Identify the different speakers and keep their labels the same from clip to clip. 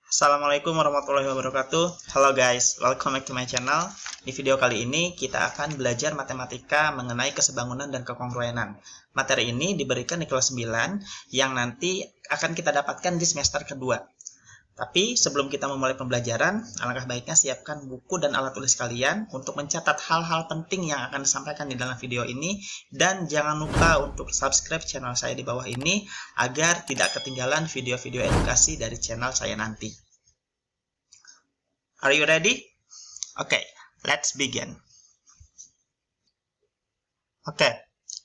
Speaker 1: Assalamualaikum warahmatullahi wabarakatuh. Halo guys, welcome back to my channel. Di video kali ini kita akan belajar matematika mengenai kesebangunan dan kekongruenan. Materi ini diberikan di kelas 9 yang nanti akan kita dapatkan di semester kedua. Tapi sebelum kita memulai pembelajaran, alangkah baiknya siapkan buku dan alat tulis kalian untuk mencatat hal-hal penting yang akan disampaikan di dalam video ini. Dan jangan lupa untuk subscribe channel saya di bawah ini agar tidak ketinggalan video-video edukasi dari channel saya nanti. Are you ready? Okay, let's begin. Oke,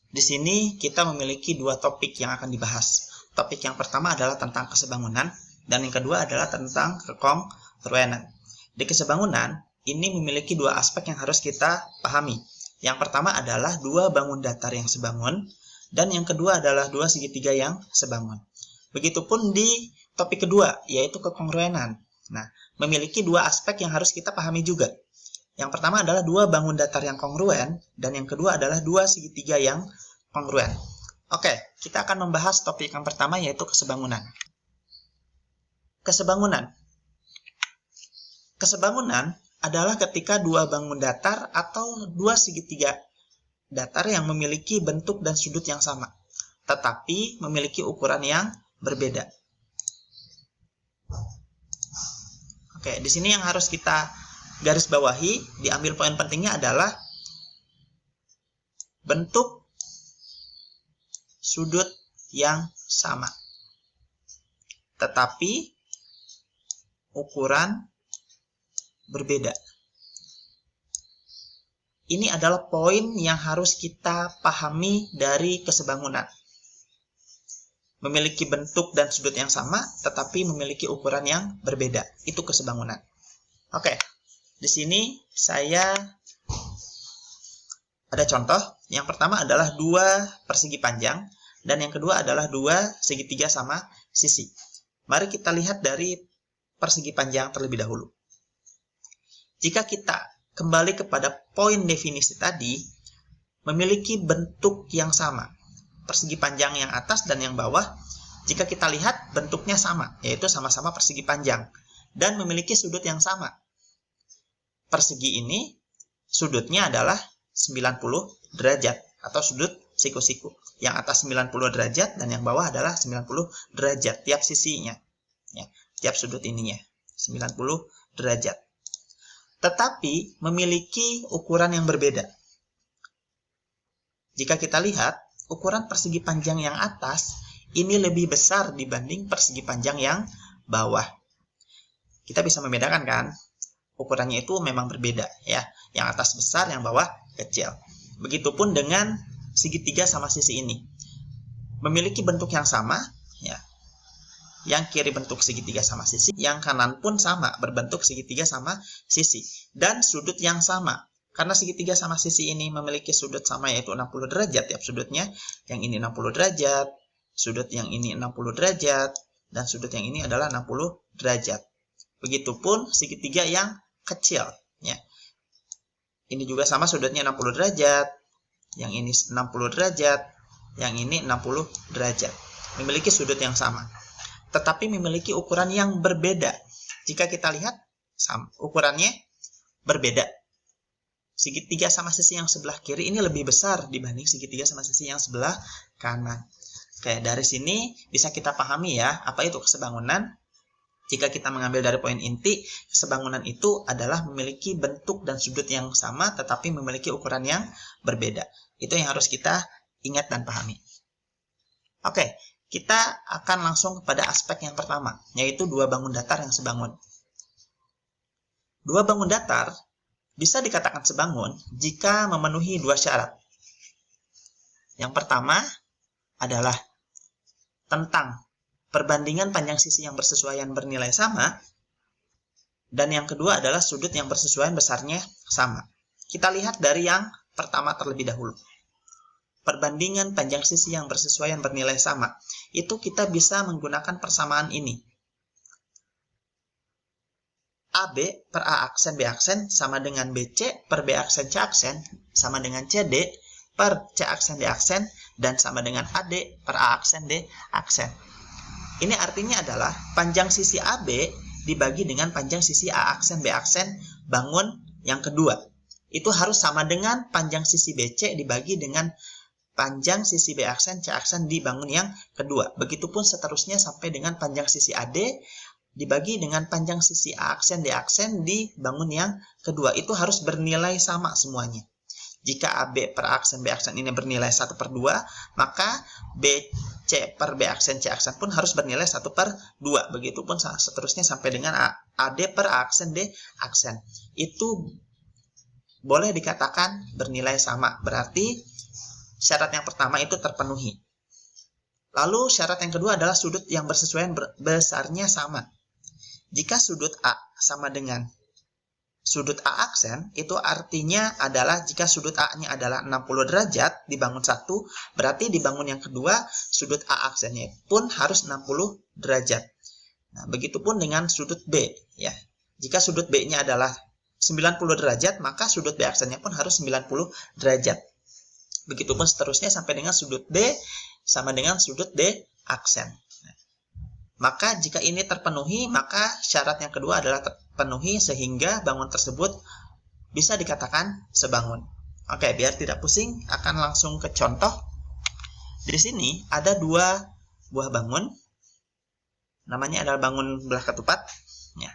Speaker 1: di sini kita memiliki dua topik yang akan dibahas. Topik yang pertama adalah tentang kesebangunan, dan yang kedua adalah tentang kekongruenan. Di kesebangunan, ini memiliki dua aspek yang harus kita pahami. Yang pertama adalah dua bangun datar yang sebangun, dan yang kedua adalah dua segitiga yang sebangun. Begitupun di topik kedua, yaitu kekongruenan. Nah, memiliki dua aspek yang harus kita pahami juga. Yang pertama adalah dua bangun datar yang kongruen, dan yang kedua adalah dua segitiga yang kongruen. Oke, kita akan membahas topik yang pertama, yaitu kesebangunan. Kesebangunan. Kesebangunan adalah ketika dua bangun datar atau dua segitiga datar yang memiliki bentuk dan sudut yang sama, tetapi memiliki ukuran yang berbeda. Oke, di sini yang harus kita garis bawahi, diambil poin pentingnya adalah bentuk sudut yang sama, tetapi ukuran berbeda. Ini adalah poin yang harus kita pahami dari kesebangunan. Memiliki bentuk dan sudut yang sama, tetapi memiliki ukuran yang berbeda. Itu kesebangunan. Oke, di sini saya ada contoh. Yang pertama adalah dua persegi panjang, dan yang kedua adalah dua segitiga sama sisi. Mari kita lihat dari persegi panjang terlebih dahulu. Jika kita kembali kepada poin definisi tadi, memiliki bentuk yang sama. Persegi panjang yang atas dan yang bawah, jika kita lihat bentuknya sama, yaitu sama-sama persegi panjang, dan memiliki sudut yang sama. Persegi ini sudutnya adalah 90 derajat, atau sudut siku-siku. Yang atas 90 derajat dan yang bawah adalah 90 derajat, tiap sisinya. Ya, tiap sudut ininya 90 derajat. Tetapi memiliki ukuran yang berbeda. Jika kita lihat, ukuran persegi panjang yang atas ini lebih besar dibanding persegi panjang yang bawah. Kita bisa membedakan kan? Ukurannya itu memang berbeda ya. Yang atas besar, yang bawah kecil. Begitupun dengan segitiga sama sisi ini. Memiliki bentuk yang sama ya. Yang kiri bentuk segitiga sama sisi, yang kanan pun sama, berbentuk segitiga sama sisi. Dan sudut yang sama. Karena segitiga sama sisi ini memiliki sudut sama, yaitu 60 derajat tiap sudutnya. Yang ini 60 derajat, sudut yang ini 60 derajat, dan sudut yang ini adalah 60 derajat. Begitupun segitiga yang kecil. Ya. Ini juga sama, sudutnya 60 derajat, yang ini 60 derajat, yang ini 60 derajat. Memiliki sudut yang sama, tetapi memiliki ukuran yang berbeda. Jika kita lihat, ukurannya berbeda. Segitiga sama sisi yang sebelah kiri ini lebih besar dibanding segitiga sama sisi yang sebelah kanan. Oke, dari sini bisa kita pahami ya, apa itu kesebangunan. Jika kita mengambil dari poin inti, kesebangunan itu adalah memiliki bentuk dan sudut yang sama, tetapi memiliki ukuran yang berbeda. Itu yang harus kita ingat dan pahami. Oke, kita akan langsung kepada aspek yang pertama, yaitu dua bangun datar yang sebangun. Dua bangun datar bisa dikatakan sebangun jika memenuhi dua syarat. Yang pertama adalah tentang perbandingan panjang sisi yang bersesuaian bernilai sama, dan yang kedua adalah sudut yang bersesuaian besarnya sama. Kita lihat dari yang pertama terlebih dahulu. Perbandingan panjang sisi yang bersesuaian bernilai sama, itu kita bisa menggunakan persamaan ini. AB per A aksen B aksen sama dengan BC per B aksen C aksen sama dengan CD per C aksen D aksen dan sama dengan AD per A aksen D aksen. Ini artinya adalah panjang sisi AB dibagi dengan panjang sisi A aksen B aksen bangun yang kedua. Itu harus sama dengan panjang sisi BC dibagi dengan panjang sisi B aksen C aksen di bangun yang kedua. Begitupun seterusnya sampai dengan panjang sisi AD dibagi dengan panjang sisi A aksen D aksen di bangun yang kedua. Itu harus bernilai sama semuanya. Jika AB per aksen B aksen ini bernilai 1/2, maka BC per B aksen C aksen pun harus bernilai 1/2. Begitupun seterusnya sampai dengan AD per aksen D aksen. Itu boleh dikatakan bernilai sama. Berarti syarat yang pertama itu terpenuhi. Lalu syarat yang kedua adalah sudut yang bersesuaian besarnya sama. Jika sudut A sama dengan sudut A aksen, itu artinya adalah jika sudut A-nya adalah 60 derajat di bangun 1, berarti di bangun yang kedua sudut A aksennya pun harus 60 derajat. Nah, begitupun dengan sudut B, ya. Jika sudut B-nya adalah 90 derajat, maka sudut B aksennya pun harus 90 derajat. Begitupun seterusnya sampai dengan sudut D sama dengan sudut D aksen. Maka jika ini terpenuhi, maka syarat yang kedua adalah terpenuhi sehingga bangun tersebut bisa dikatakan sebangun. Oke, biar tidak pusing, akan langsung ke contoh. Di sini ada 2 buah bangun. Namanya adalah bangun belah ketupat. Ya.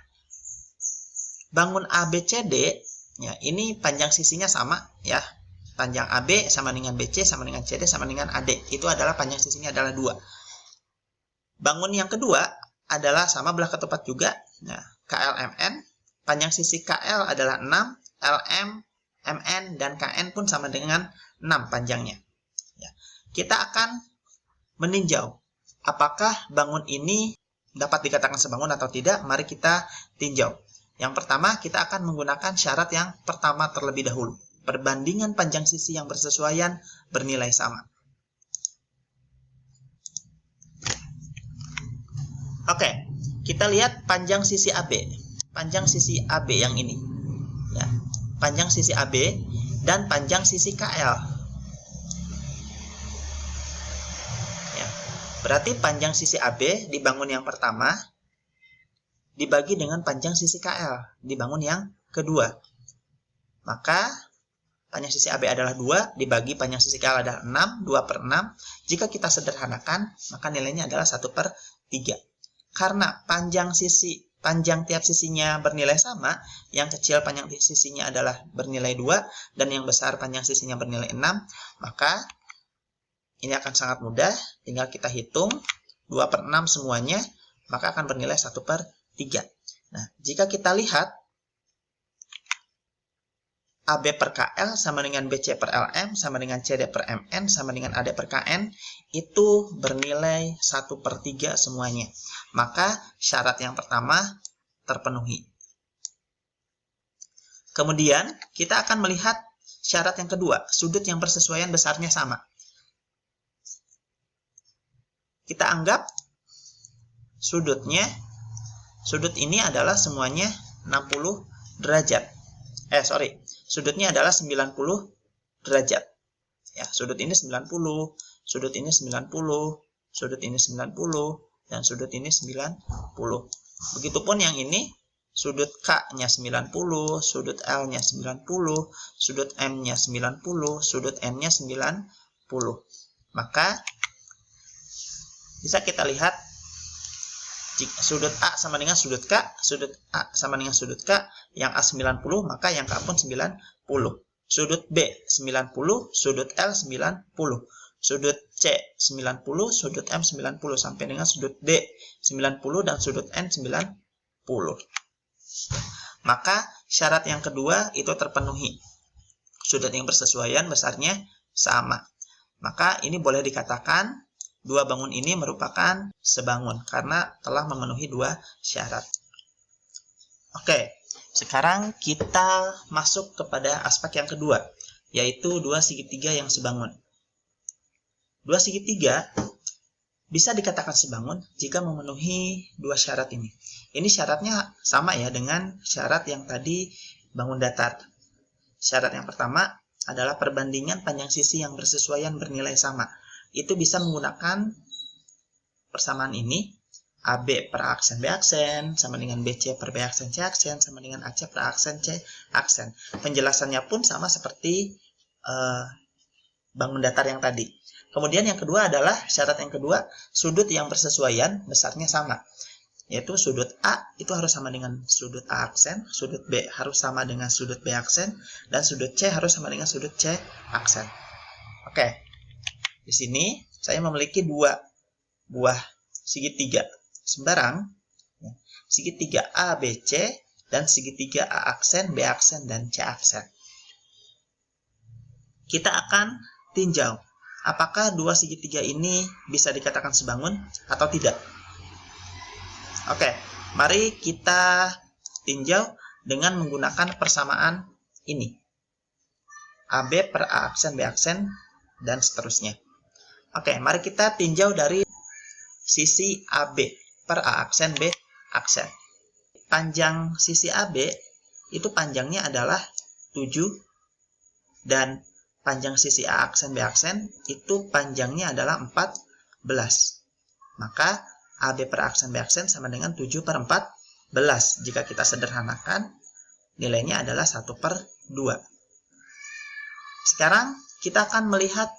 Speaker 1: Bangun ABCD, ya, ini panjang sisinya sama, ya. Panjang AB sama dengan BC sama dengan CD sama dengan AD. Itu adalah panjang sisinya adalah 2. Bangun yang kedua adalah sama belah ketupat juga. Nah, KLMN, panjang sisi KL adalah 6, LM, MN, dan KN pun sama dengan 6 panjangnya. Ya. Kita akan meninjau apakah bangun ini dapat dikatakan sebangun atau tidak. Mari kita tinjau. Yang pertama, kita akan menggunakan syarat yang pertama terlebih dahulu. Perbandingan panjang sisi yang bersesuaian bernilai sama. Oke, kita lihat panjang sisi AB. Panjang sisi AB yang ini. Ya, panjang sisi AB dan panjang sisi KL. Ya, berarti panjang sisi AB di bangun yang pertama dibagi dengan panjang sisi KL di bangun yang kedua. Maka panjang sisi AB adalah 2, dibagi panjang sisi KL adalah 6, 2/6. Jika kita sederhanakan, maka nilainya adalah 1/3. Karena panjang tiap sisinya bernilai sama, yang kecil panjang sisinya adalah bernilai 2, dan yang besar panjang sisinya bernilai 6, maka ini akan sangat mudah, tinggal kita hitung 2/6 semuanya, maka akan bernilai 1/3. Nah, jika kita lihat AB per KL sama dengan BC per LM sama dengan CD per MN sama dengan AD per KN itu bernilai 1/3 semuanya. Maka syarat yang pertama terpenuhi. Kemudian kita akan melihat syarat yang kedua, sudut yang bersesuaian besarnya sama. Kita anggap sudut ini adalah semuanya 60 derajat. Sudutnya adalah 90 derajat. Ya, sudut ini 90, sudut ini 90, sudut ini 90, dan sudut ini 90. Begitupun yang ini, sudut K-nya 90, sudut L-nya 90, sudut M-nya 90, sudut N-nya 90. Maka bisa kita lihat jika sudut A sama dengan sudut K, sudut A sama dengan sudut K, yang A 90, maka yang K pun 90. Sudut B 90, sudut L 90, sudut C 90, sudut M 90, sampai dengan sudut D 90, dan sudut N 90. Maka syarat yang kedua itu terpenuhi. Sudut yang bersesuaian besarnya sama. Maka ini boleh dikatakan dua bangun ini merupakan sebangun karena telah memenuhi 2 syarat. Oke, sekarang kita masuk kepada aspek yang kedua, yaitu 2 segitiga yang sebangun. 2 segitiga bisa dikatakan sebangun jika memenuhi 2 syarat ini. Ini syaratnya sama ya dengan syarat yang tadi bangun datar. Syarat yang pertama adalah perbandingan panjang sisi yang bersesuaian bernilai sama. Itu bisa menggunakan persamaan ini AB per aksen B aksen sama dengan BC per B aksen C aksen sama dengan AC per aksen C aksen. Penjelasannya pun sama seperti bangun datar yang tadi. Kemudian yang kedua adalah syarat yang kedua, sudut yang bersesuaian besarnya sama. Yaitu sudut A itu harus sama dengan sudut A aksen, sudut B harus sama dengan sudut B aksen, dan sudut C harus sama dengan sudut C aksen. Oke, di sini saya memiliki dua buah segitiga sembarang, segitiga ABC dan segitiga A aksen, B aksen, dan C aksen. Kita akan tinjau apakah dua segitiga ini bisa dikatakan sebangun atau tidak. Oke, mari kita tinjau dengan menggunakan persamaan ini. AB per A aksen, B aksen, dan seterusnya. Oke, mari kita tinjau dari sisi AB per A aksen, B aksen. Panjang sisi AB itu panjangnya adalah 7 dan panjang sisi A aksen B aksen itu panjangnya adalah 14. Maka AB per aksen B aksen sama dengan 7 per 14. Jika kita sederhanakan, nilainya adalah 1/2. Sekarang kita akan melihat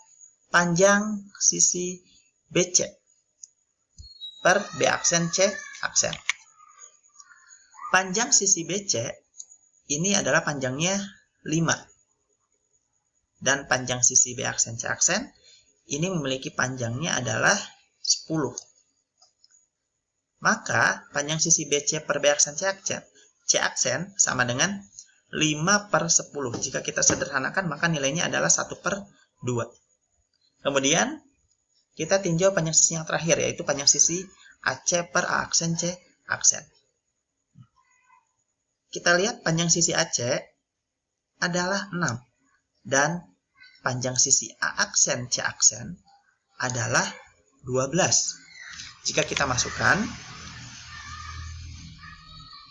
Speaker 1: panjang sisi BC per B aksen C aksen. Panjang sisi BC ini adalah panjangnya 5. Dan panjang sisi B aksen C aksen ini memiliki panjangnya adalah 10. Maka panjang sisi BC per B aksen C aksen sama dengan 5/10. Jika kita sederhanakan maka nilainya adalah 1/2. Kemudian kita tinjau panjang sisi yang terakhir, yaitu panjang sisi AC per A aksen C aksen. Kita lihat panjang sisi AC adalah 6. Dan panjang sisi A aksen C aksen adalah 12. Jika kita masukkan,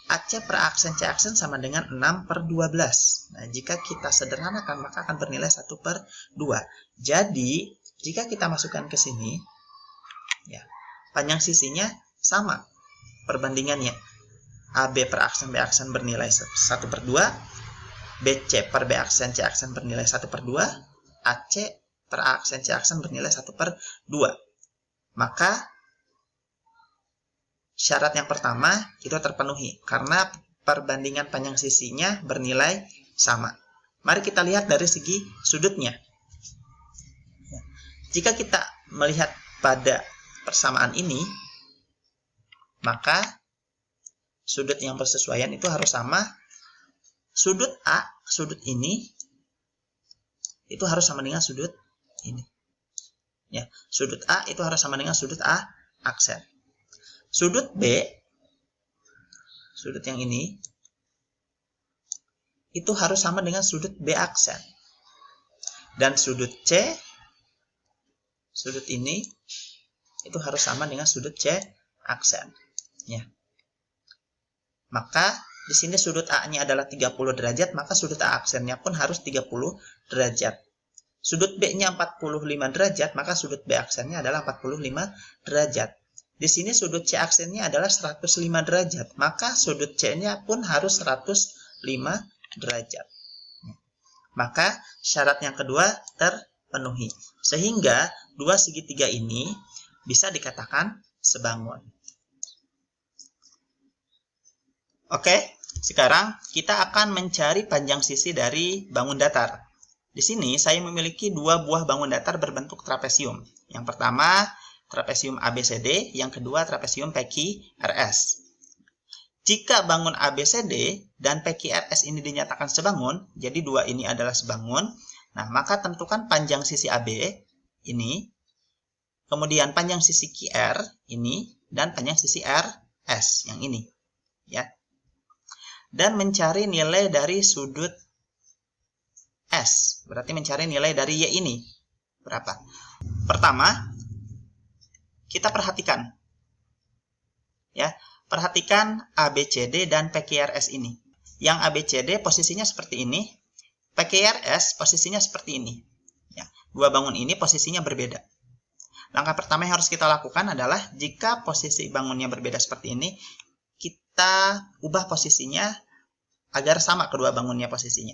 Speaker 1: AC per A aksen C aksen sama dengan 6/12. Nah, jika kita sederhanakan maka akan bernilai 1/2. Jadi, jika kita masukkan ke sini, ya, panjang sisinya sama perbandingannya. AB per aksen B aksen bernilai 1/2, BC per B aksen C aksen bernilai 1/2, AC per A aksen C aksen bernilai 1/2. Maka syarat yang pertama itu terpenuhi karena perbandingan panjang sisinya bernilai sama. Mari kita lihat dari segi sudutnya. Jika kita melihat pada persamaan ini, maka sudut yang bersesuaian itu harus sama. Sudut A, sudut ini, itu harus sama dengan sudut ini. Ya, sudut A itu harus sama dengan sudut A aksen. Sudut B, sudut yang ini, itu harus sama dengan sudut B aksen. Dan sudut C, sudut ini, itu harus sama dengan sudut C aksen. Ya. Maka di sini sudut A-nya adalah 30 derajat, maka sudut A aksennya pun harus 30 derajat. Sudut B-nya 45 derajat, maka sudut B aksennya adalah 45 derajat. Di sini sudut C aksennya adalah 105 derajat, maka sudut C-nya pun harus 105 derajat. Maka syarat yang kedua terpenuhi. Sehingga dua segitiga ini bisa dikatakan sebangun. Oke, sekarang kita akan mencari panjang sisi dari bangun datar. Di sini saya memiliki dua buah bangun datar berbentuk trapesium. Yang pertama, trapesium ABCD, yang kedua trapesium PQRS. Jika bangun ABCD dan PQRS ini dinyatakan sebangun, jadi dua ini adalah sebangun, nah maka tentukan panjang sisi AB ini, kemudian panjang sisi QR ini, dan panjang sisi RS yang ini. Ya. Dan mencari nilai dari sudut S. Berarti mencari nilai dari Y ini. Berapa? Pertama, kita perhatikan. Ya, perhatikan ABCD dan PQRS ini. Yang ABCD posisinya seperti ini, PQRS posisinya seperti ini. Ya, dua bangun ini posisinya berbeda. Langkah pertama yang harus kita lakukan adalah jika posisi bangunnya berbeda seperti ini, kita ubah posisinya agar sama kedua bangunnya posisinya.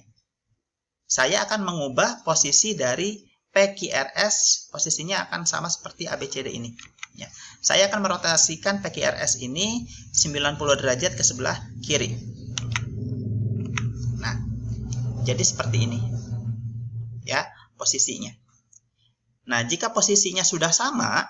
Speaker 1: Saya akan mengubah posisi dari PQRS, posisinya akan sama seperti ABCD ini. Ya. Saya akan merotasikan PQRS ini 90 derajat ke sebelah kiri. Nah, jadi seperti ini. Ya, posisinya. Nah, jika posisinya sudah sama,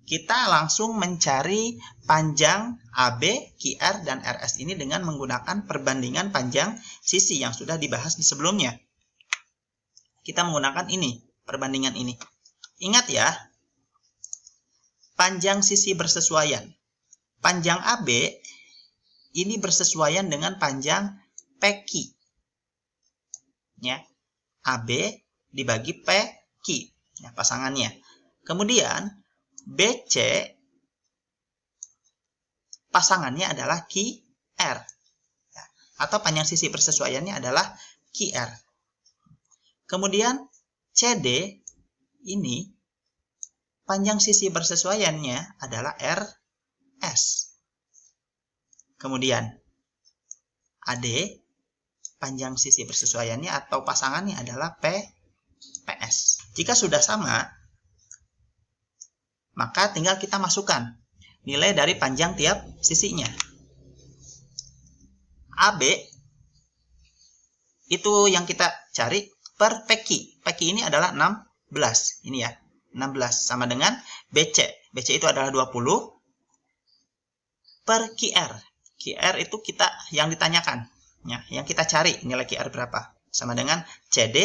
Speaker 1: kita langsung mencari panjang AB, QR, dan RS ini dengan menggunakan perbandingan panjang sisi yang sudah dibahas di sebelumnya. Kita menggunakan ini, perbandingan ini. Ingat ya, panjang sisi bersesuaian. Panjang AB ini bersesuaian dengan panjang PQ. Ya, AB dibagi PQ, ya, pasangannya. Kemudian BC pasangannya adalah QR, ya, atau panjang sisi persesuaiannya adalah QR. Kemudian CD ini panjang sisi persesuaiannya adalah RS. Kemudian AD panjang sisi persesuaiannya atau pasangannya adalah PS. Jika sudah sama, maka tinggal kita masukkan nilai dari panjang tiap sisinya. AB itu yang kita cari per PQ. PQ ini adalah 16. Ini ya, 16 sama dengan BC. BC itu adalah 20 per QR. QR itu kita yang ditanyakan. Ya, yang kita cari nilai QR berapa. Sama dengan CD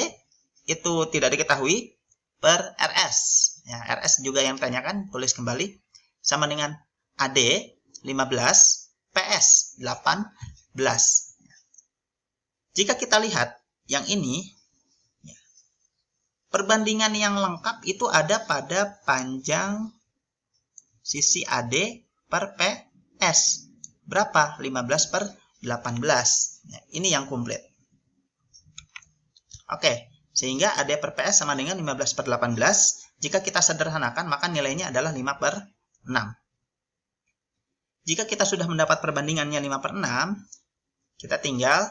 Speaker 1: itu tidak diketahui per RS. Ya, RS juga yang ditanyakan, tulis kembali. Sama dengan AD 15, PS 18. Jika kita lihat yang ini, ya, perbandingan yang lengkap itu ada pada panjang sisi AD per PS. Berapa? 15 per 18. Nah, ini yang komplit. Oke, sehingga AD per PS sama dengan 15 per 18. Jika kita sederhanakan, maka nilainya adalah 5 per 6. Jika kita sudah mendapat perbandingannya 5 per 6, kita tinggal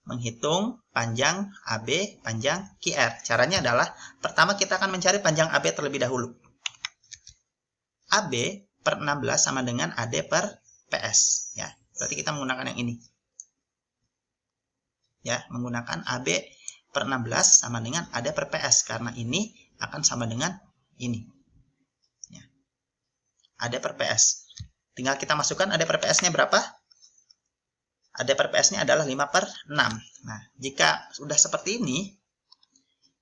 Speaker 1: menghitung panjang AB, panjang QR. Caranya adalah, pertama kita akan mencari panjang AB terlebih dahulu. AB per 16 sama dengan AD per PS. Ya, berarti kita menggunakan yang ini. Ya, menggunakan AB per 16 sama dengan AD per PS. Karena ini akan sama dengan ini. Ya. AD per PS. Tinggal kita masukkan AD per PS-nya berapa? AD per PS-nya adalah 5 per 6. Nah, jika sudah seperti ini,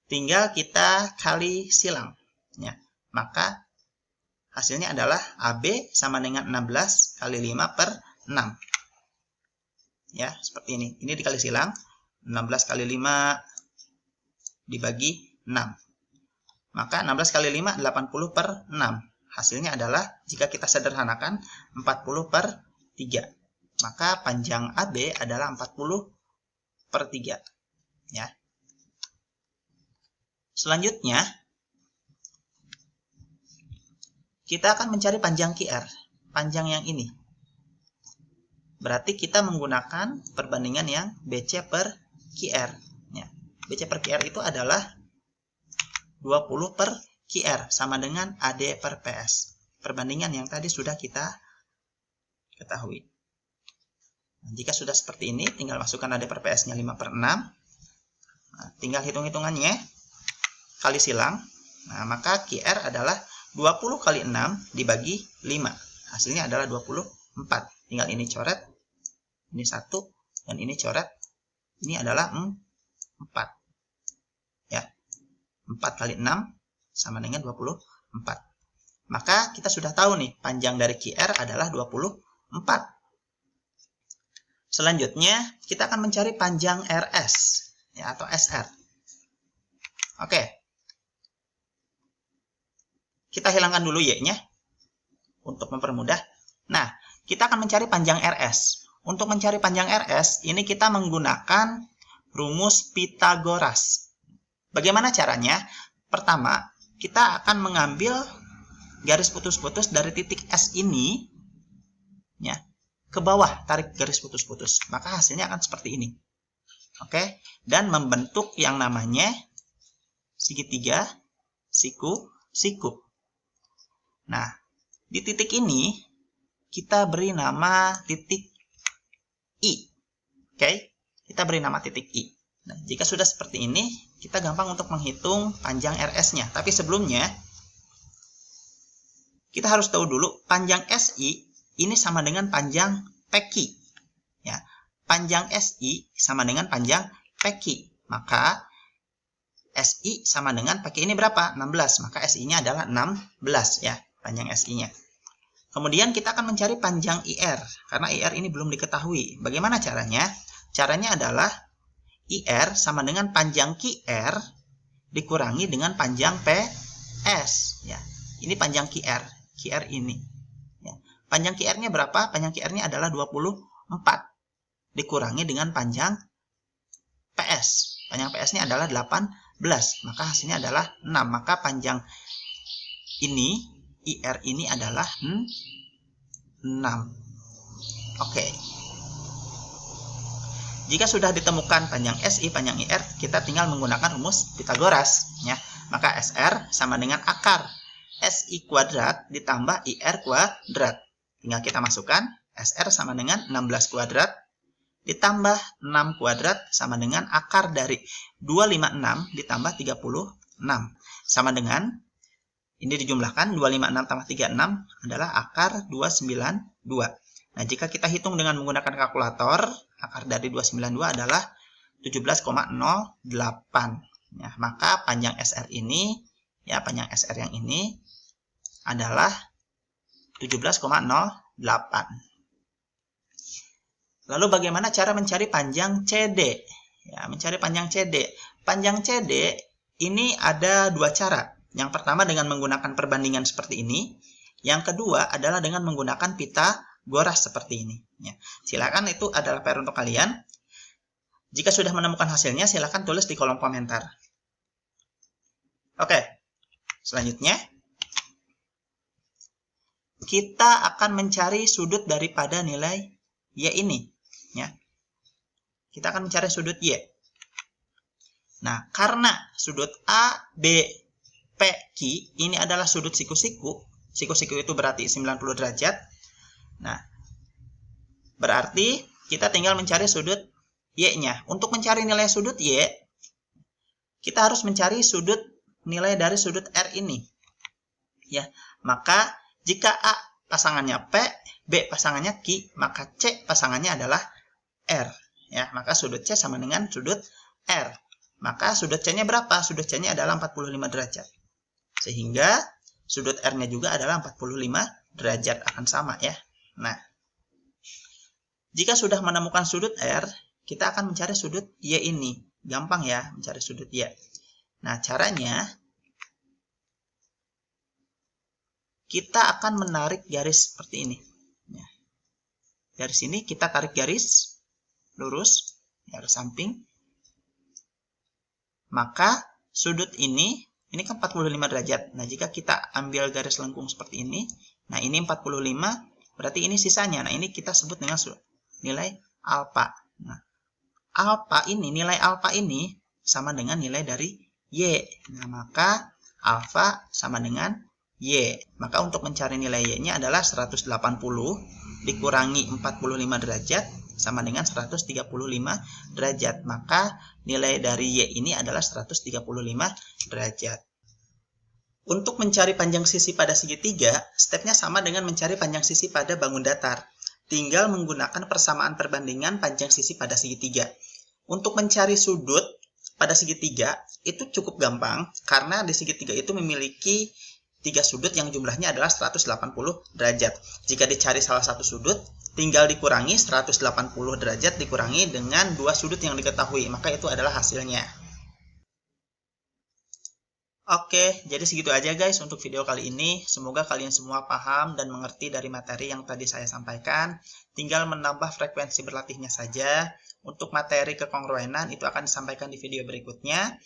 Speaker 1: tinggal kita kali silang. Ya. Maka hasilnya adalah AB sama dengan 16 kali 5 per 6. Ya, seperti ini. Ini dikali silang. 16 kali 5 dibagi 6. Maka 16 kali 5, 80 per 6. Hasilnya adalah, jika kita sederhanakan, 40 per 3. Maka panjang AB adalah 40 per 3. Ya. Selanjutnya, kita akan mencari panjang QR. Panjang yang ini. Berarti kita menggunakan perbandingan yang BC per QR. Ya. BC per QR itu adalah 20 per QR sama dengan AD per PS. Perbandingan yang tadi sudah kita ketahui. Nah, jika sudah seperti ini, tinggal masukkan AD per PS-nya 5 per 6. Nah, tinggal hitung-hitungannya, kali silang. Nah, maka QR adalah 20 kali 6 dibagi 5. Hasilnya adalah 24. Tinggal ini coret. Ini 1. Dan ini coret. Ini adalah 4. Ya. 4 kali 6 sama dengan 24. Maka kita sudah tahu nih, panjang dari QR adalah 24. Selanjutnya, kita akan mencari panjang RS, ya, atau SR. Oke. Kita hilangkan dulu Y-nya untuk mempermudah. Nah, kita akan mencari panjang RS. Untuk mencari panjang RS, ini kita menggunakan rumus Pythagoras. Bagaimana caranya? Pertama, kita akan mengambil garis putus-putus dari titik S ini, ya, ke bawah, tarik garis putus-putus. Maka hasilnya akan seperti ini. Oke, dan membentuk yang namanya segitiga siku. Nah, di titik ini kita beri nama titik I. Oke, kita beri nama titik I. Nah, jika sudah seperti ini, kita gampang untuk menghitung panjang RS-nya. Tapi sebelumnya, kita harus tahu dulu panjang SI ini sama dengan panjang PQ. Ya, panjang SI sama dengan panjang PQ. Maka SI sama dengan PQ ini berapa? 16. Maka SI-nya adalah 16 ya, panjang SI-nya. Kemudian kita akan mencari panjang IR karena IR ini belum diketahui. Bagaimana caranya? Caranya adalah IR sama dengan panjang QR dikurangi dengan panjang PS ya. Ini panjang QR ini. Ya. Panjang QR-nya berapa? Panjang QR-nya adalah 24 dikurangi dengan panjang PS. Panjang PS-nya adalah 18, maka hasilnya adalah 6. Maka panjang ini, IR ini adalah 6. Oke. Jika sudah ditemukan panjang SI, panjang IR, kita tinggal menggunakan rumus Pitagoras. Ya. Maka SR sama dengan akar SI kuadrat ditambah IR kuadrat. Tinggal kita masukkan, SR sama dengan 16 kuadrat ditambah 6 kuadrat sama dengan akar dari 256 ditambah 36. Sama dengan, ini dijumlahkan, 256 tambah 36 adalah akar 292. Nah, jika kita hitung dengan menggunakan kalkulator, akar dari 292 adalah 17,08. Ya, maka panjang SR ini, ya panjang SR yang ini adalah 17,08. Lalu bagaimana cara mencari panjang CD? Ya, mencari panjang CD. Panjang CD ini ada dua cara. Yang pertama dengan menggunakan perbandingan seperti ini. Yang kedua adalah dengan menggunakan Pitagoras seperti ini. Ya, silakan, itu adalah PR untuk kalian. Jika sudah menemukan hasilnya, silakan tulis di kolom komentar. Oke, selanjutnya kita akan mencari sudut daripada nilai Y ini. Ya. Kita akan mencari sudut Y. Nah, karena sudut A, B, P, Q ini adalah sudut siku-siku. Siku-siku itu berarti 90 derajat. Nah, berarti kita tinggal mencari sudut Y-nya. Untuk mencari nilai sudut Y, kita harus mencari nilai dari sudut R ini. Ya, maka jika A pasangannya P, B pasangannya Q, maka C pasangannya adalah R. Ya, maka sudut C sama dengan sudut R. Maka sudut C-nya berapa? Sudut C-nya adalah 45 derajat. Sehingga sudut R-nya juga adalah 45 derajat, akan sama ya. Nah, jika sudah menemukan sudut R, kita akan mencari sudut Y ini. Gampang ya, mencari sudut Y. Nah, caranya kita akan menarik garis seperti ini. Ya. Dari sini kita tarik garis lurus, garis samping. Maka sudut ini kan 45 derajat. Nah, jika kita ambil garis lengkung seperti ini, nah ini 45, berarti ini sisanya. Nah, ini kita sebut dengan nilai alfa. Nah, nilai alfa ini sama dengan nilai dari Y. Nah, maka alfa sama dengan Y. Maka untuk mencari nilai Y-nya adalah 180 dikurangi 45 derajat sama dengan 135 derajat. Maka nilai dari Y ini adalah 135 derajat. Untuk mencari panjang sisi pada segitiga, stepnya sama dengan mencari panjang sisi pada bangun datar. Tinggal menggunakan persamaan perbandingan panjang sisi pada segitiga. Untuk mencari sudut pada segitiga, itu cukup gampang karena di segitiga itu memiliki 3 sudut yang jumlahnya adalah 180 derajat. Jika dicari salah satu sudut, tinggal dikurangi 180 derajat dikurangi dengan 2 sudut yang diketahui. Maka itu adalah hasilnya. Oke, jadi segitu aja guys untuk video kali ini. Semoga kalian semua paham dan mengerti dari materi yang tadi saya sampaikan. Tinggal menambah frekuensi berlatihnya saja. Untuk materi kekongruenan itu akan disampaikan di video berikutnya.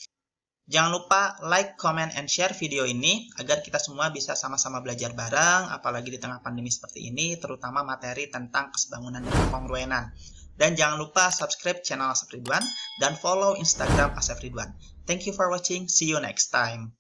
Speaker 1: Jangan lupa like, comment, and share video ini agar kita semua bisa sama-sama belajar bareng, apalagi di tengah pandemi seperti ini, terutama materi tentang kesebangunan dan kongruenan. Dan jangan lupa subscribe channel Asep Ridwan dan follow Instagram Asep Ridwan. Thank you for watching. See you next time.